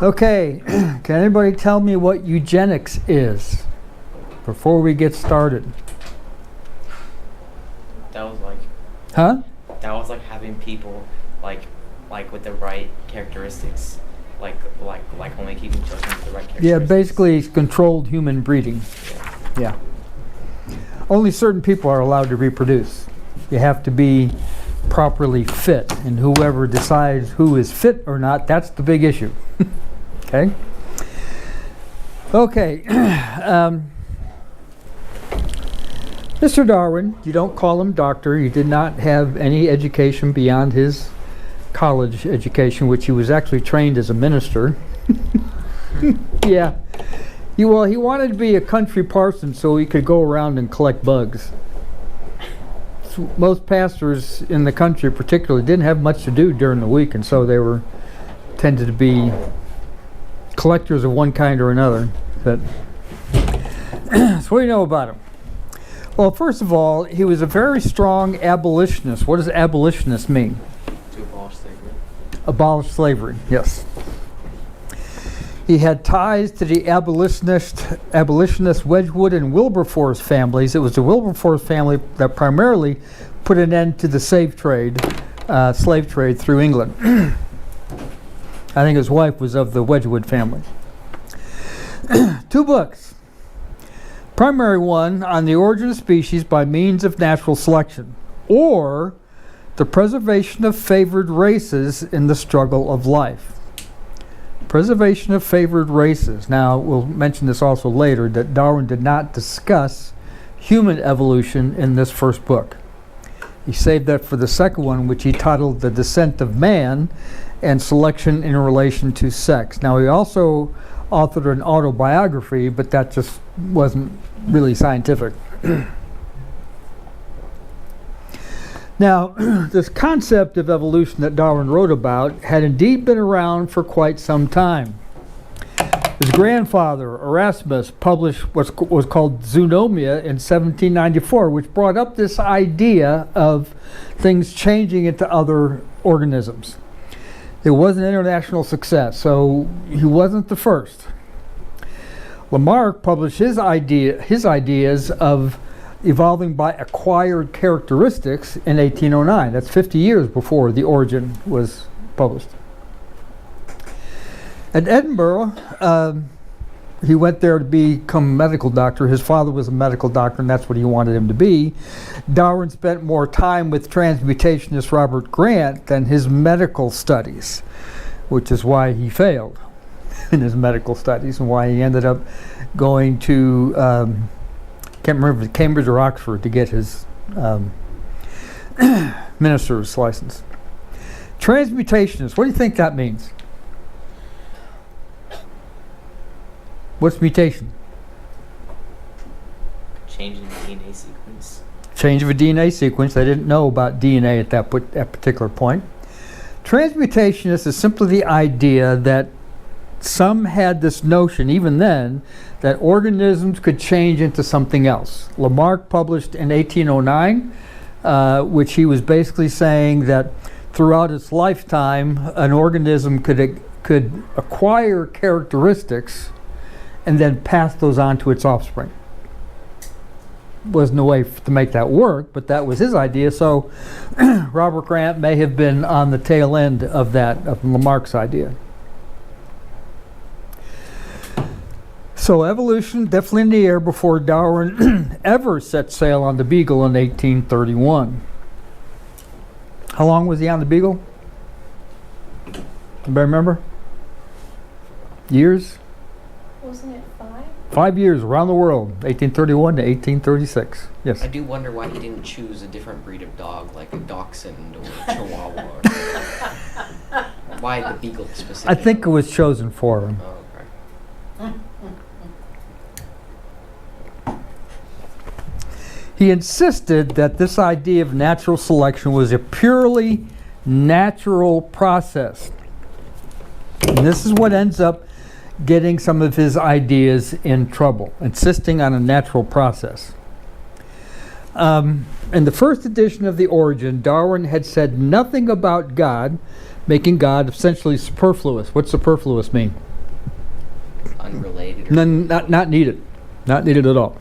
Okay, can anybody tell me what eugenics is before we get started? That was like. Huh? That was like having people like with the right characteristics, like only keeping children with the right characteristics. Yeah, basically controlled human breeding. Yeah. Only certain people are allowed to reproduce. You have to be properly fit, and whoever decides who is fit or not, that's the big issue. Okay? Okay. Mr. Darwin, you don't call him doctor, he did not have any education beyond his college education, which he was actually trained as a minister. Yeah. He wanted to be a country parson so he could go around and collect bugs. So most pastors in the country particularly didn't have much to do during the week, and so they tended to be collectors of one kind or another. But so what do you know about him? Well, first of all, he was a very strong abolitionist. What does abolitionist mean? To abolish slavery. Abolish slavery, yes. He had ties to the abolitionist Wedgwood and Wilberforce families. It was the Wilberforce family that primarily put an end to the slave trade through England. I think his wife was of the Wedgwood family. 2 books. Primary one, On the Origin of Species by Means of Natural Selection, or The Preservation of Favored Races in the Struggle of Life. Preservation of favored races. Now, we'll mention this also later, that Darwin did not discuss human evolution in this first book. He saved that for the second one, which he titled The Descent of Man and Selection in Relation to Sex. Now, he also authored an autobiography, but that just wasn't really scientific. Now, this concept of evolution that Darwin wrote about had indeed been around for quite some time. His grandfather, Erasmus, published what was called Zoonomia in 1794, which brought up this idea of things changing into other organisms. It was an international success, so he wasn't the first. Lamarck published his ideas of evolving by acquired characteristics in 1809. That's 50 years before The Origin was published. At Edinburgh, he went there to become a medical doctor. His father was a medical doctor, and that's what he wanted him to be. Darwin spent more time with transmutationist Robert Grant than his medical studies, which is why he failed in his medical studies and why he ended up going to can't remember if it was Cambridge or Oxford to get his minister's license. Transmutationist, what do you think that means? What's mutation? Change in the DNA sequence. Change of a DNA sequence. They didn't know about DNA at that particular point. Transmutationist is simply the idea that some had this notion, even then, that organisms could change into something else. Lamarck published in 1809, which he was basically saying that throughout its lifetime, an organism could acquire characteristics and then pass those on to its offspring. Wasn't a way to make that work, but that was his idea. So Robert Grant may have been on the tail end of that, of Lamarck's idea. So evolution definitely in the air before Darwin ever set sail on the Beagle in 1831. How long was he on the Beagle? Anybody remember? Years? Wasn't it 5? 5 years around the world, 1831 to 1836. Yes. I do wonder why he didn't choose a different breed of dog, like a Dachshund or a Chihuahua. Why the Beagle specifically? I think it was chosen for him. Oh, okay. He insisted that this idea of natural selection was a purely natural process. And this is what ends up getting some of his ideas in trouble, insisting on a natural process. In the first edition of The Origin, Darwin had said nothing about God, making God essentially superfluous. What's superfluous mean? unrelated. Or Not needed. Not needed at all.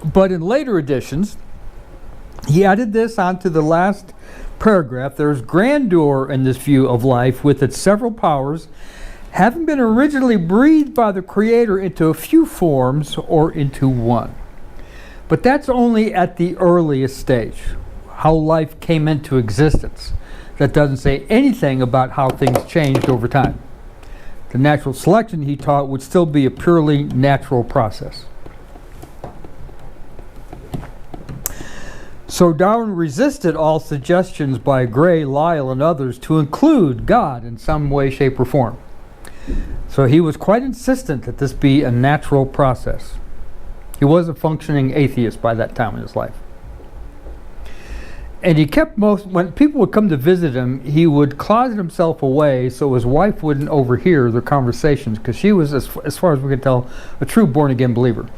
But in later editions, he added this onto the last paragraph. There's grandeur in this view of life with its several powers, having been originally breathed by the Creator into a few forms or into one. But that's only at the earliest stage, how life came into existence. That doesn't say anything about how things changed over time. The natural selection, he taught, would still be a purely natural process. So Darwin resisted all suggestions by Gray, Lyell, and others to include God in some way, shape, or form. So he was quite insistent that this be a natural process. He was a functioning atheist by that time in his life. And he kept when people would come to visit him, he would closet himself away so his wife wouldn't overhear their conversations, because she was, as far as we could tell, a true born-again believer.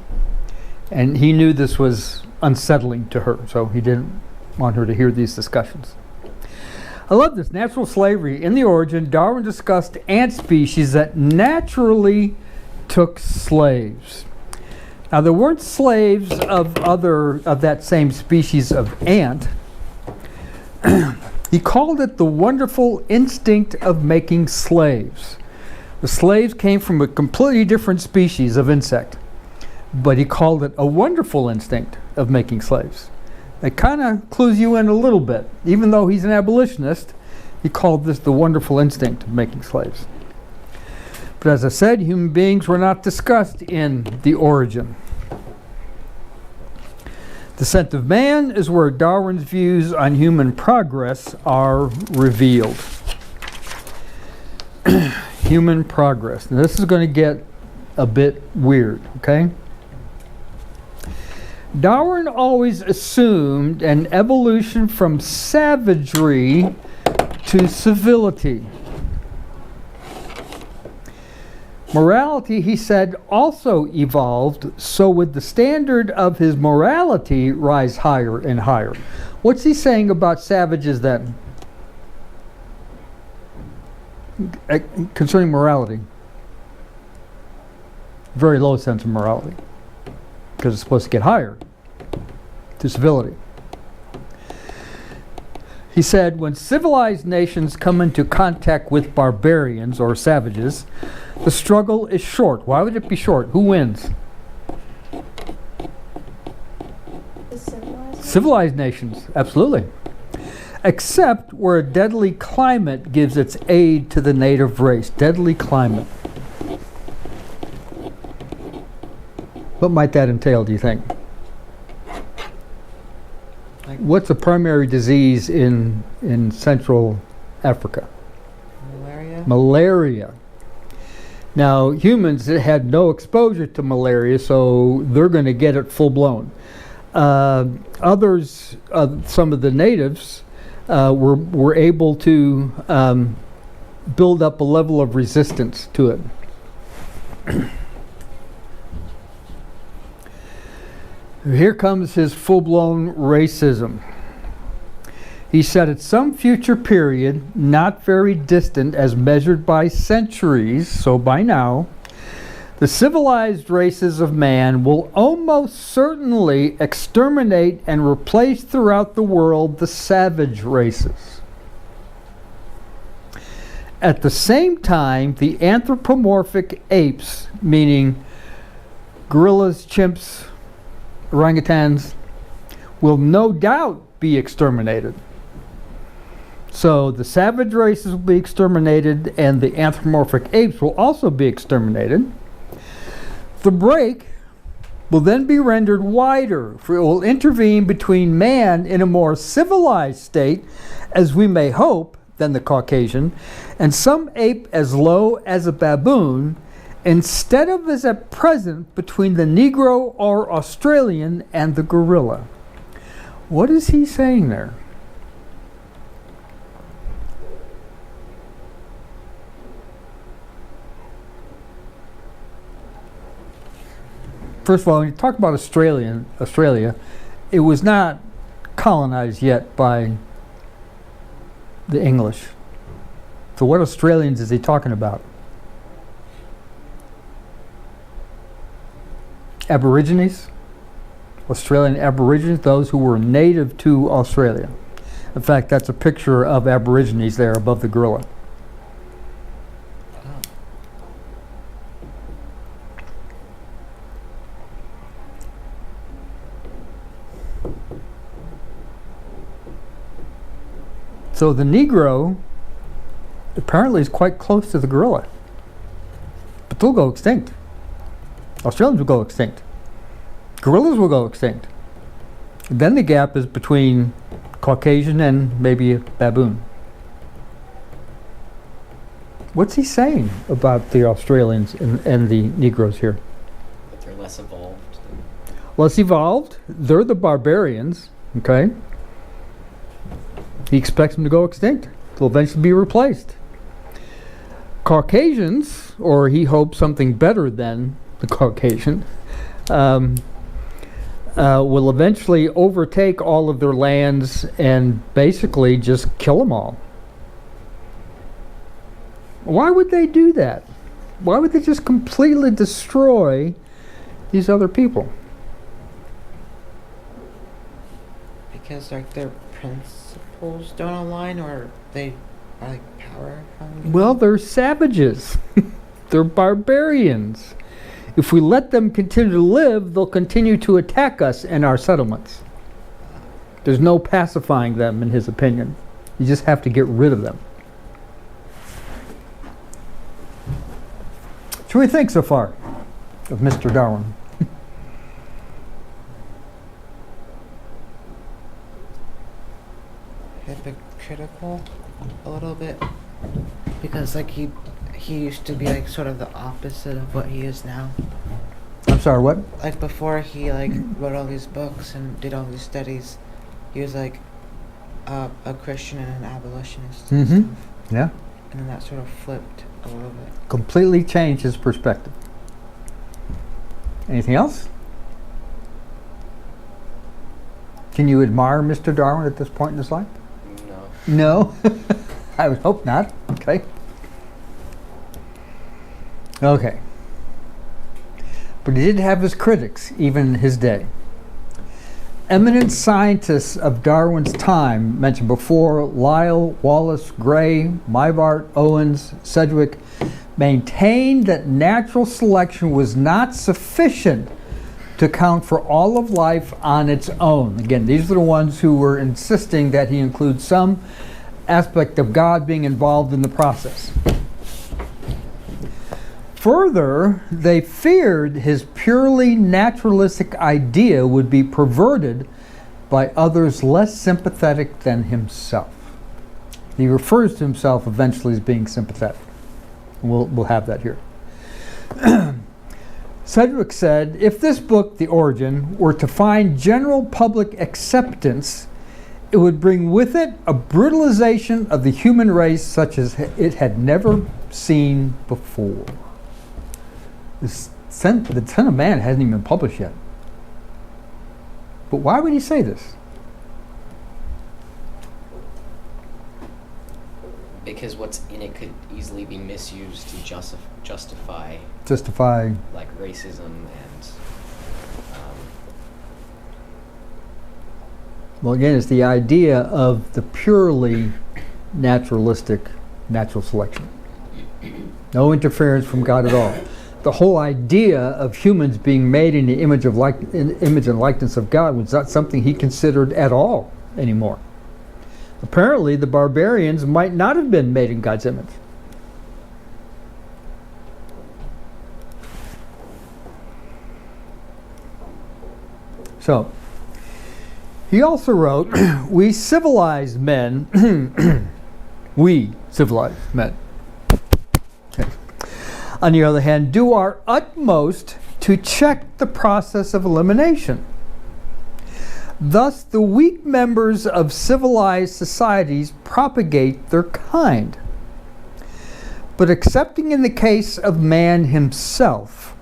And he knew this was unsettling to her, so he didn't want her to hear these discussions. I love this. Natural slavery. In the origin, Darwin discussed ant species that naturally took slaves. Now, there weren't slaves of that same species of ant. He called it the wonderful instinct of making slaves. The slaves came from a completely different species of insect, but he called it a wonderful instinct of making slaves. It kind of clues you in a little bit. Even though he's an abolitionist, he called this the wonderful instinct of making slaves. But as I said, human beings were not discussed in The Origin. Descent of Man is where Darwin's views on human progress are revealed. Human progress. Now, this is going to get a bit weird, okay? Darwin always assumed an evolution from savagery to civility. Morality, he said, also evolved, so would the standard of his morality rise higher and higher. What's he saying about savages then? Concerning morality. Very low sense of morality, because it's supposed to get higher to civility. He said, when civilized nations come into contact with barbarians or savages, the struggle is short. Why would it be short? Who wins? The civilized? Civilized nations, absolutely. Except where a deadly climate gives its aid to the native race. Deadly climate. What might that entail, do you think? What's a primary disease in Central Africa? Malaria? Malaria. Now, humans had no exposure to malaria, so they're going to get it full-blown. Others, some of the natives, were able to build up a level of resistance to it. Here comes his full-blown racism. He said at some future period, not very distant as measured by centuries, so by now, the civilized races of man will almost certainly exterminate and replace throughout the world the savage races. At the same time, the anthropomorphic apes, meaning gorillas, chimps, orangutans, will no doubt be exterminated. So the savage races will be exterminated and the anthropomorphic apes will also be exterminated. The break will then be rendered wider, for it will intervene between man in a more civilized state, as we may hope, than the Caucasian, and some ape as low as a baboon, instead of as at present between the Negro or Australian and the gorilla. What is he saying there? First of all, when you talk about Australia, it was not colonized yet by the English. So what Australians is he talking about? Aborigines, Australian Aborigines, those who were native to Australia. In fact, that's a picture of Aborigines there above the gorilla. So the Negro apparently is quite close to the gorilla. But they'll go extinct. Australians will go extinct. Gorillas will go extinct. Then the gap is between Caucasian and maybe a baboon. What's he saying about the Australians and the Negroes here? That they're less evolved. Less evolved. They're the barbarians, okay? He expects them to go extinct. They'll eventually be replaced. Caucasians, or he hopes something better than the Caucasian, will eventually overtake all of their lands and basically just kill them all. Why would they do that? Why would they just completely destroy these other people? Because like their principles don't align, or they are like power hungry. Well, they're savages. They're barbarians. If we let them continue to live, they'll continue to attack us and our settlements. There's no pacifying them, in his opinion. You just have to get rid of them. What do we think so far of Mr. Darwin? Hypocritical a little bit, because like he used to be like sort of the opposite of what he is now. I'm sorry, what? Like before he like wrote all these books and did all these studies, he was like a Christian and an abolitionist and Mm-hmm. stuff. Yeah. And then that sort of flipped a little bit. Completely changed his perspective. Anything else? Can you admire Mr. Darwin at this point in his life? No. No? I would hope not. Okay. Okay. But he did have his critics, even in his day. Eminent scientists of Darwin's time, mentioned before, Lyell, Wallace, Gray, Mivart, Owens, Sedgwick, maintained that natural selection was not sufficient to account for all of life on its own. Again, these are the ones who were insisting that he include some aspect of God being involved in the process. Further, they feared his purely naturalistic idea would be perverted by others less sympathetic than himself. He refers to himself eventually as being sympathetic. We'll have that here. Sedgwick said, if this book, The Origin, were to find general public acceptance, it would bring with it a brutalization of the human race such as it had never seen before. The Son of Man hasn't even been published yet. But why would he say this? Because what's in it could easily be misused to justify Like racism and well, again, it's the idea of the purely naturalistic natural selection. No interference from God at all. The whole idea of humans being made in the image and likeness of God was not something he considered at all anymore. Apparently, the barbarians might not have been made in God's image. So, he also wrote, we civilized men, we civilized men, okay, on the other hand, do our utmost to check the process of elimination. Thus, the weak members of civilized societies propagate their kind. But excepting in the case of man himself,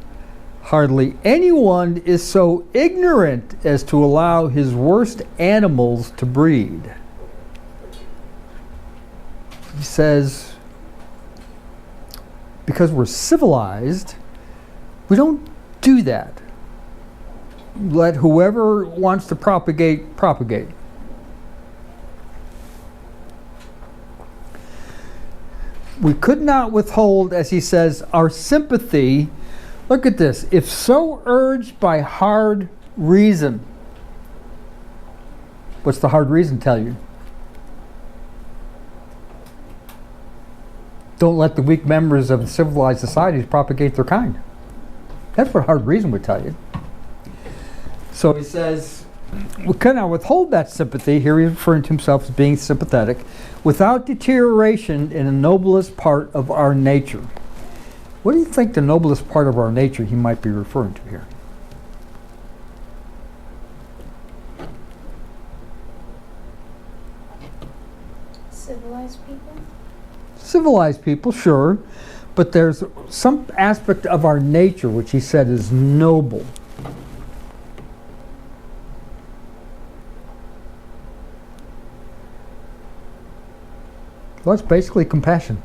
hardly anyone is so ignorant as to allow his worst animals to breed. He says, because we're civilized, we don't do that. let whoever wants to propagate, propagate. We could not withhold, as he says, our sympathy. Look at this. If so urged by hard reason. What's the hard reason tell you? Don't let the weak members of civilized societies propagate their kind. That's what hard reason would tell you. So he says, we cannot withhold that sympathy, here he's referring to himself as being sympathetic, without deterioration in the noblest part of our nature. What do you think the noblest part of our nature he might be referring to here? Civilized people? Civilized people, sure, but there's some aspect of our nature which he said is noble. Well, it's basically compassion.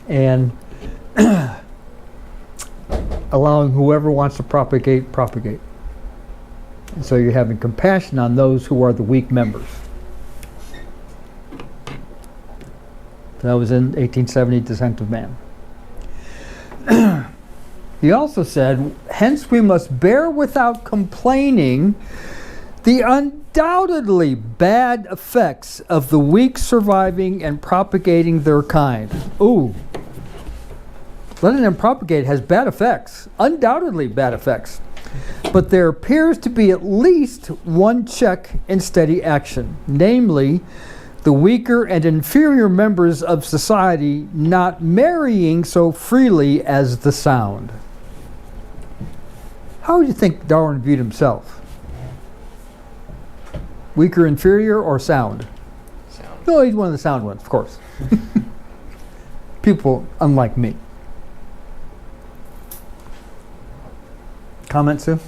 And allowing whoever wants to propagate, propagate. And so you're having compassion on those who are the weak members. That was in 1870, Descent of Man. He also said, hence we must bear without complaining the undoubtedly bad effects of the weak surviving and propagating their kind. Ooh. Letting them propagate has bad effects, undoubtedly bad effects. But there appears to be at least one check in steady action, namely, the weaker and inferior members of society not marrying so freely as the sound. How do you think Darwin viewed himself? Weaker, inferior, or sound? Sound. No, he's one of the sound ones, of course. People unlike me. Comment, Sue?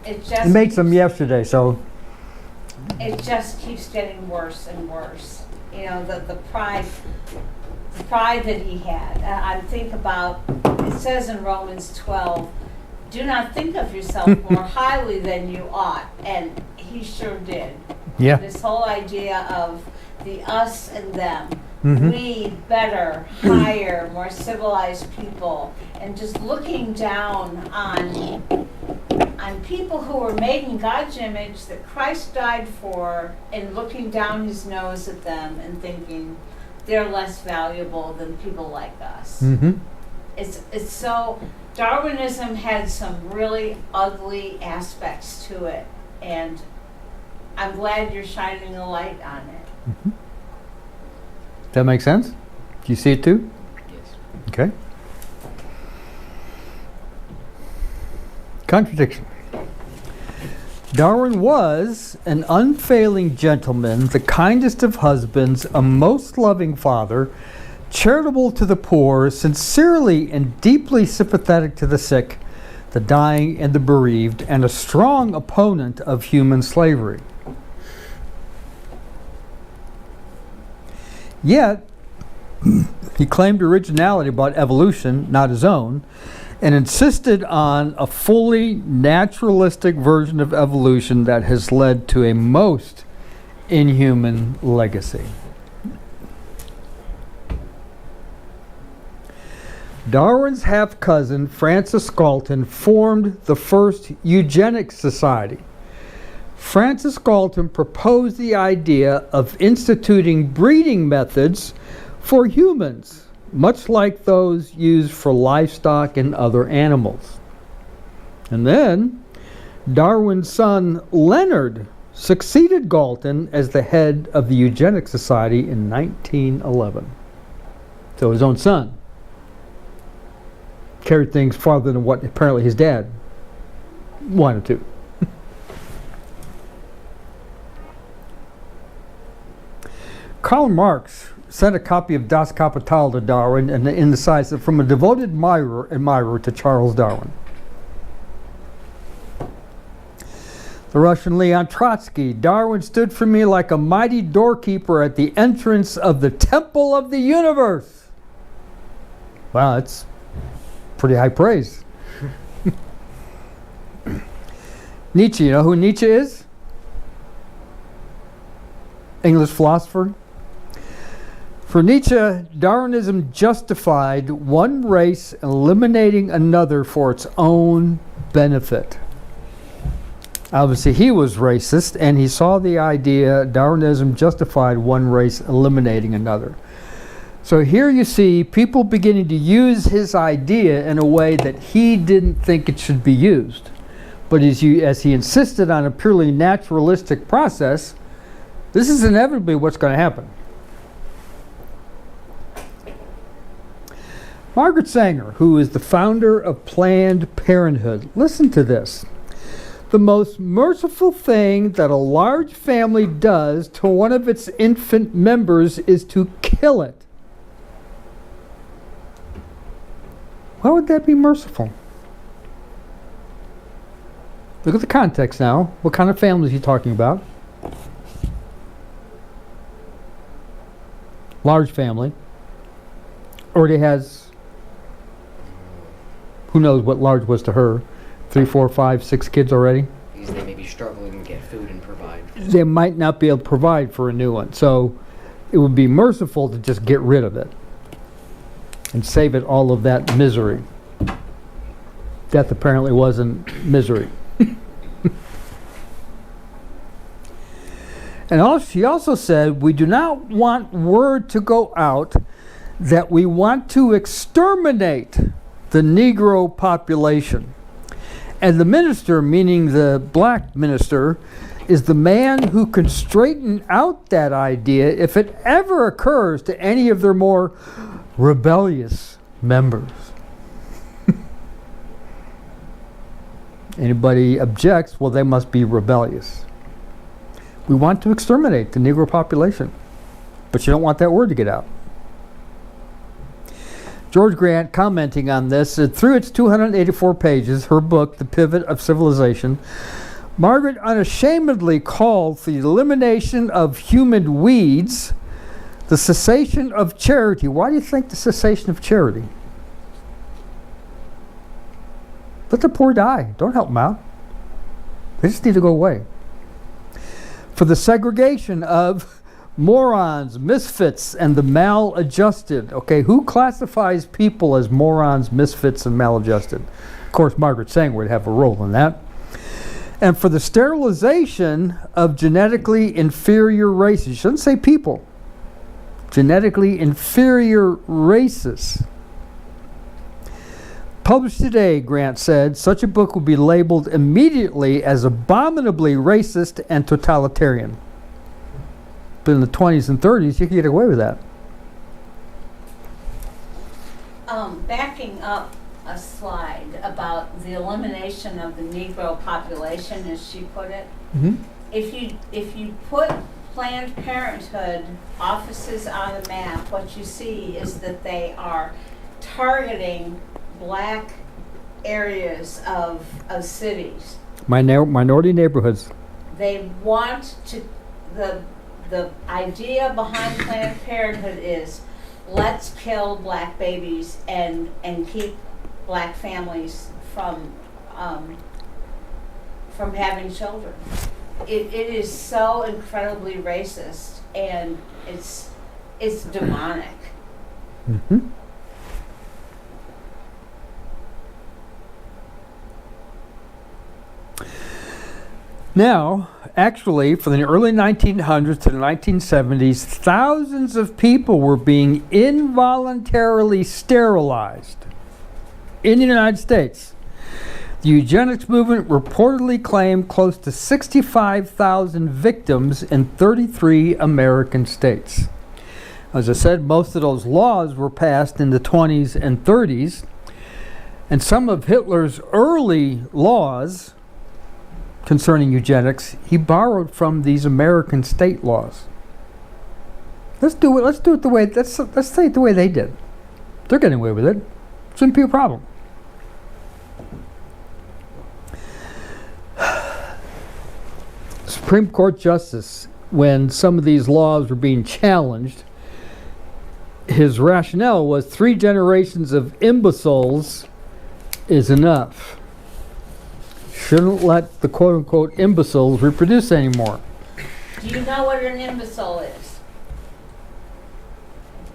It made some yesterday, so. It just keeps getting worse and worse. You know, the pride that he had. I think about, it says in Romans 12, do not think of yourself more highly than you ought. And he sure did. Yeah. This whole idea of the us and them. Mhm. We, better, higher, more civilized people. And just looking down on people who were made in God's image that Christ died for, and looking down his nose at them and thinking they're less valuable than people like us. Mm-hmm. It's so, Darwinism had some really ugly aspects to it, and I'm glad you're shining a light on it. Mm-hmm. Does that make sense? Do you see it too? Yes. Okay. Contradiction. Darwin was an unfailing gentleman, the kindest of husbands, a most loving father, charitable to the poor, sincerely and deeply sympathetic to the sick, the dying and the bereaved, and a strong opponent of human slavery. Yet, he claimed originality about evolution, not his own, and insisted on a fully naturalistic version of evolution that has led to a most inhuman legacy. Darwin's half-cousin, Francis Galton, formed the first Eugenics Society. Francis Galton proposed the idea of instituting breeding methods for humans, much like those used for livestock and other animals. And then Darwin's son Leonard succeeded Galton as the head of the Eugenics Society in 1911. So his own son carried things farther than what apparently his dad wanted to. Karl Marx sent a copy of Das Kapital to Darwin and in the size from a devoted admirer to Charles Darwin. The Russian Leon Trotsky, Darwin stood for me like a mighty doorkeeper at the entrance of the temple of the universe. Wow, that's pretty high praise. Nietzsche, you know who Nietzsche is? English philosopher. For Nietzsche, Darwinism justified one race eliminating another for its own benefit. Obviously, he was racist, and he saw the idea Darwinism justified one race eliminating another. So here you see people beginning to use his idea in a way that he didn't think it should be used. But as he insisted on a purely naturalistic process, this is inevitably what's going to happen. Margaret Sanger, who is the founder of Planned Parenthood, listen to this. The most merciful thing that a large family does to one of its infant members is to kill it. Why would that be merciful? Look at the context now. What kind of family is he talking about? Large family. Already has, who knows what large was to her, 3, 4, 5, 6 kids already. Because they may be struggling to get food and provide. They might not be able to provide for a new one. So it would be merciful to just get rid of it and save it all of that misery. Death apparently wasn't misery. And she also said, we do not want word to go out that we want to exterminate the Negro population. And the minister, meaning the black minister, is the man who can straighten out that idea if it ever occurs to any of their more rebellious members. Anybody objects, well, they must be rebellious. We want to exterminate the Negro population, but you don't want that word to get out. George Grant, commenting on this, said, through its 284 pages, her book, The Pivot of Civilization, Margaret unashamedly called for the elimination of human weeds, the cessation of charity. Why do you think the cessation of charity? Let the poor die. Don't help them out. They just need to go away. For the segregation of morons, misfits, and the maladjusted. Okay, who classifies people as morons, misfits, and maladjusted? Of course, Margaret Sanger would have a role in that. And for the sterilization of genetically inferior races. You shouldn't say people. Genetically inferior races. Published today, Grant said, such a book would be labeled immediately as abominably racist and totalitarian. But in the 20s and 30s, you could get away with that. Backing up a slide about the elimination of the Negro population, as she put it. Mm-hmm. If you put Planned Parenthood offices on the map, what you see is that they are targeting black areas of cities. Minority neighborhoods. They want to, the idea behind Planned Parenthood is, let's kill black babies and keep black families from having children. It is so incredibly racist, and it's demonic. Mm-hmm. Now, actually, from the early 1900s to the 1970s, thousands of people were being involuntarily sterilized in the United States. The eugenics movement reportedly claimed close to 65,000 victims in 33 American states. As I said, most of those laws were passed in the 20s and 30s, and some of Hitler's early laws concerning eugenics, he borrowed from these American state laws. Let's do it the way, let's say it the way they did. They're getting away with it. Shouldn't be a problem. Supreme Court justice, when some of these laws were being challenged, his rationale was 3 generations of imbeciles is enough. Shouldn't let the quote-unquote imbeciles reproduce anymore. Do you know what an imbecile is?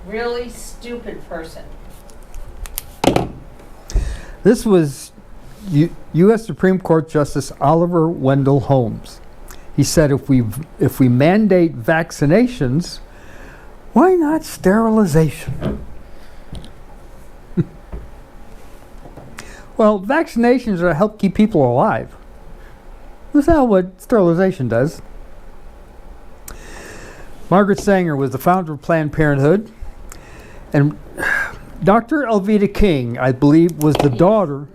Really stupid person. This was U.S. Supreme Court Justice Oliver Wendell Holmes. He said if we mandate vaccinations, why not sterilization? Well, vaccinations are to help keep people alive. That's not what sterilization does. Margaret Sanger was the founder of Planned Parenthood, and Dr. Elvita King, I believe, was the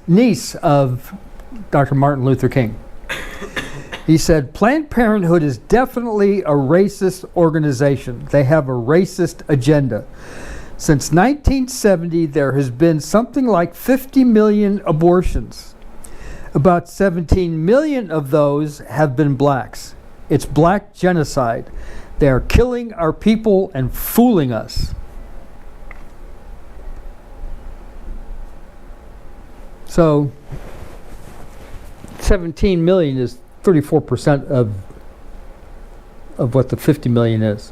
niece of Dr. Martin Luther King. He said, Planned Parenthood is definitely a racist organization. They have a racist agenda. Since 1970, there has been something like 50 million abortions. About 17 million of those have been blacks. It's black genocide. They are killing our people and fooling us. So, 17 million is 34% of what the 50 million is.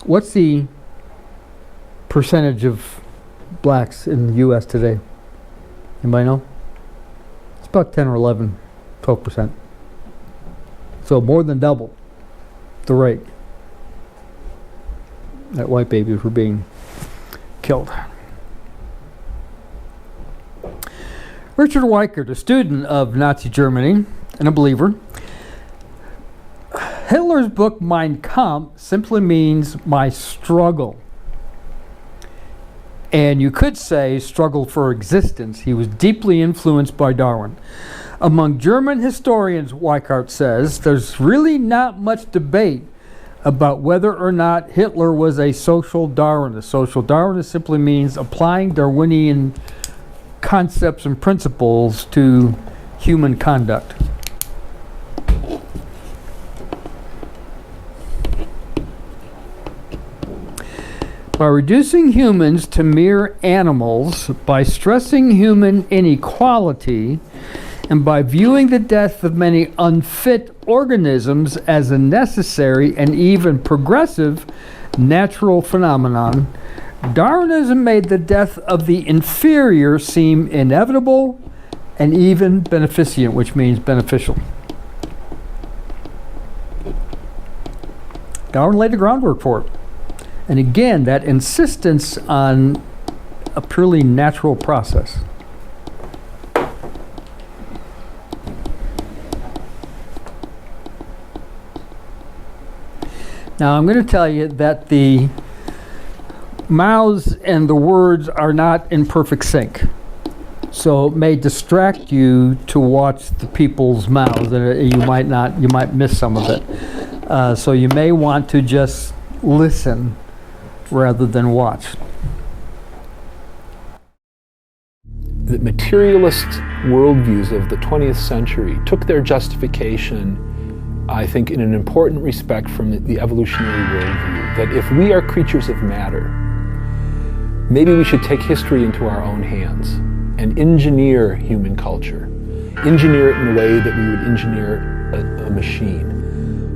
What's the percentage of blacks in the U.S. today? Anybody know? It's about 10 or 11, 12%. So more than double the rate that white babies were being killed. Richard Weikert, a student of Nazi Germany and a believer, Hitler's book Mein Kampf simply means my struggle. And you could say struggle for existence. He was deeply influenced by Darwin. Among German historians, Weikart says, there's really not much debate about whether or not Hitler was a social Darwinist. Social Darwinist simply means applying Darwinian concepts and principles to human conduct. By reducing humans to mere animals, by stressing human inequality, and by viewing the death of many unfit organisms as a necessary and even progressive natural phenomenon, Darwinism made the death of the inferior seem inevitable and even beneficent, which means beneficial. Darwin laid the groundwork for it. And again, that insistence on a purely natural process. Now, I'm going to tell you that the mouths and the words are not in perfect sync. So it may distract you to watch the people's mouths, and you might miss some of it. So you may want to just listen rather than watch. The materialist worldviews of the 20th century took their justification, I think, in an important respect from the evolutionary worldview, that if we are creatures of matter, maybe we should take history into our own hands and engineer human culture. Engineer it in a way that we would engineer a machine.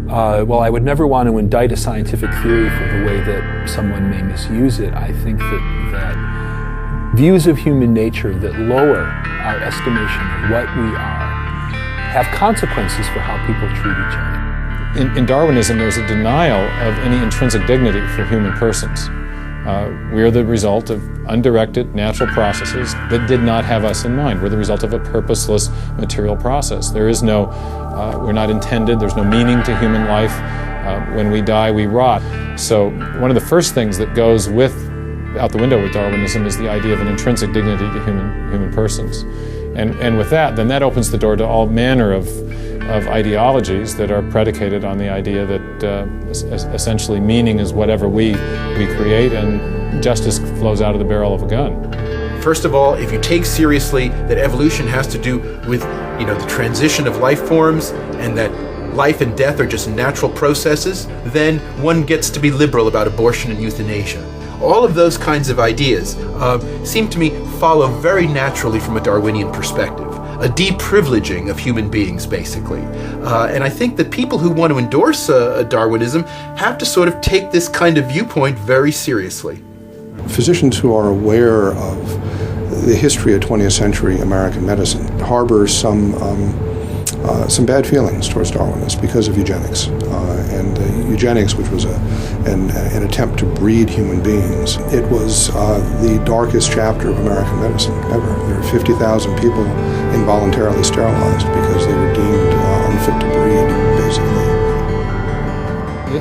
While I would never want to indict a scientific theory for the way that someone may misuse it, I think that views of human nature that lower our estimation of what we are have consequences for how people treat each other. In Darwinism, there's a denial of any intrinsic dignity for human persons. We are the result of undirected natural processes that did not have us in mind. We're the result of a purposeless material process. There is no, we're not intended, there's no meaning to human life. When we die, we rot. So one of the first things that goes out the window with Darwinism is the idea of an intrinsic dignity to human persons. And with that, then that opens the door to all manner of ideologies that are predicated on the idea that essentially meaning is whatever we create, and justice flows out of the barrel of a gun. First of all, if you take seriously that evolution has to do with, the transition of life forms, and that life and death are just natural processes, then one gets to be liberal about abortion and euthanasia. all of those kinds of ideas seem to me follow very naturally from a Darwinian perspective, a deprivileging of human beings, basically. And I think that people who want to endorse Darwinism have to sort of take this kind of viewpoint very seriously. Physicians who are aware of the history of 20th century American medicine harbor some bad feelings towards Darwinists because of eugenics. Eugenics, which was an attempt to breed human beings, it was the darkest chapter of American medicine ever. There were 50,000 people involuntarily sterilized because they were deemed unfit to breed, basically.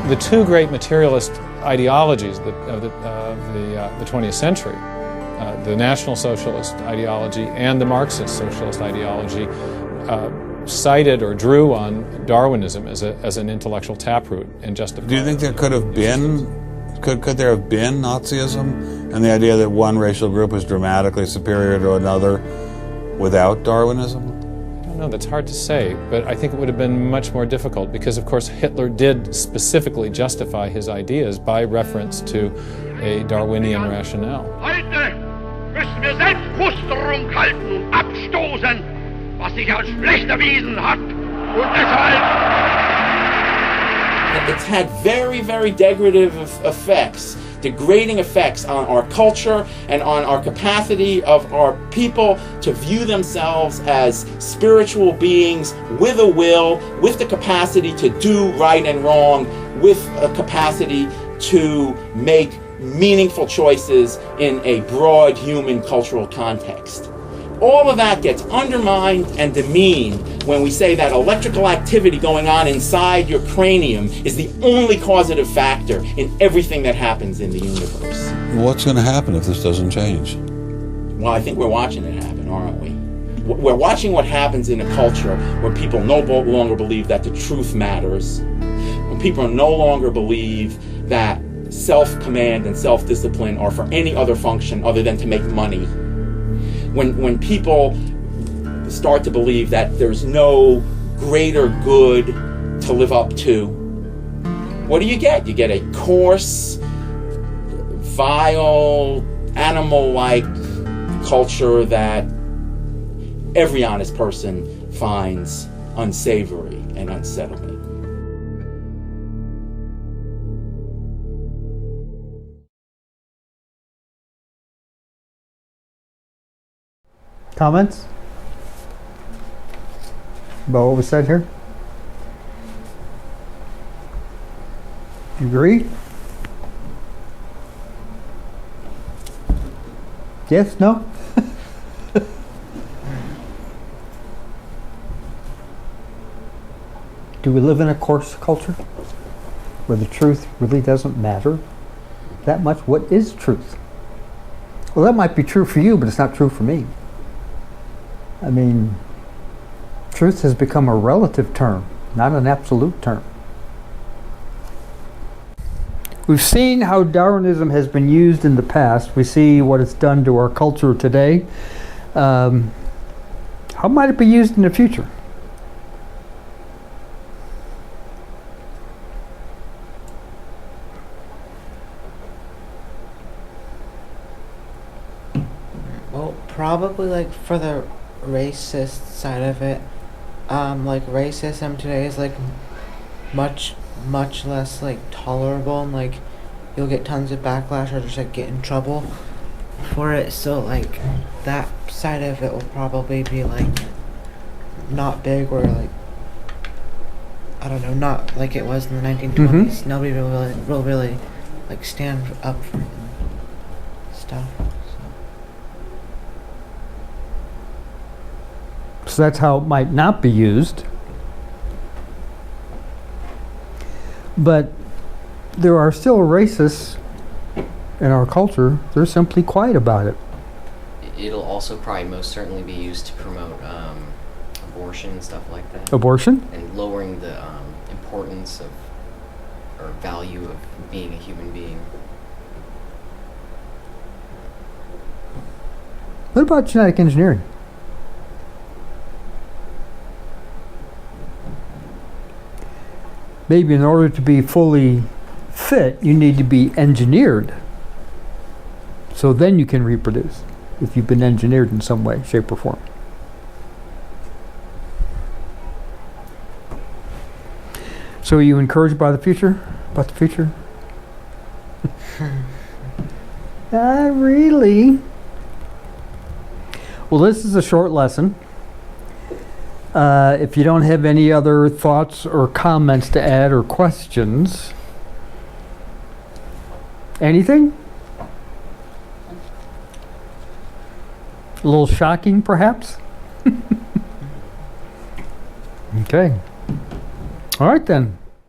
The two great materialist ideologies of the 20th century, the National Socialist ideology and the Marxist socialist ideology, cited or drew on Darwinism as an intellectual taproot and justified. Do you think there could have been, could there have been Nazism and the idea that one racial group was dramatically superior to another without Darwinism? I don't know, that's hard to say, but I think it would have been much more difficult because, of course, Hitler did specifically justify his ideas by reference to a Darwinian rationale. Heute müssen wir Selbstmusterung halten und abstoßen, was sich als schlecht erwiesen hat. Und deshalb... It's had very, very degradative effects, degrading effects on our culture and on our capacity of our people to view themselves as spiritual beings with a will, with the capacity to do right and wrong, with a capacity to make meaningful choices in a broad human cultural context. All of that gets undermined and demeaned when we say that electrical activity going on inside your cranium is the only causative factor in everything that happens in the universe. What's going to happen if this doesn't change? Well, I think we're watching it happen, aren't we? We're watching what happens in a culture where people no longer believe that the truth matters, when people no longer believe that self-command and self-discipline are for any other function other than to make money. When people start to believe that there's no greater good to live up to, what do? You get a coarse, vile, animal-like culture that every honest person finds unsavory and unsettling. Comments about what was said here? You agree? Yes? No? Do we live in a coarse culture where the truth really doesn't matter that much? What is truth? Well, that might be true for you, but it's not true for me. I mean, truth has become a relative term, not an absolute term. We've seen how Darwinism has been used in the past. We see what it's done to our culture today. How might it be used in the future? Well, probably like for the racist side of it, like racism today is like much less like tolerable, and like you'll get tons of backlash or just like get in trouble for it. So like that side of it will probably be like not big, or like I don't know, not like it was in the 1920s. Nobody will really like stand up for it and stuff. So that's how it might not be used. But there are still racists in our culture. They're simply quiet about it. It'll also probably most certainly be used to promote abortion and stuff like that. Abortion? And lowering the importance of or value of being a human being. What about genetic engineering? Maybe in order to be fully fit, you need to be engineered. So then you can reproduce if you've been engineered in some way, shape, or form. So are you encouraged by the future? About the future? Not really. Well, this is a short lesson. If you don't have any other thoughts or comments to add or questions, anything? A little shocking, perhaps? Okay. All right, then.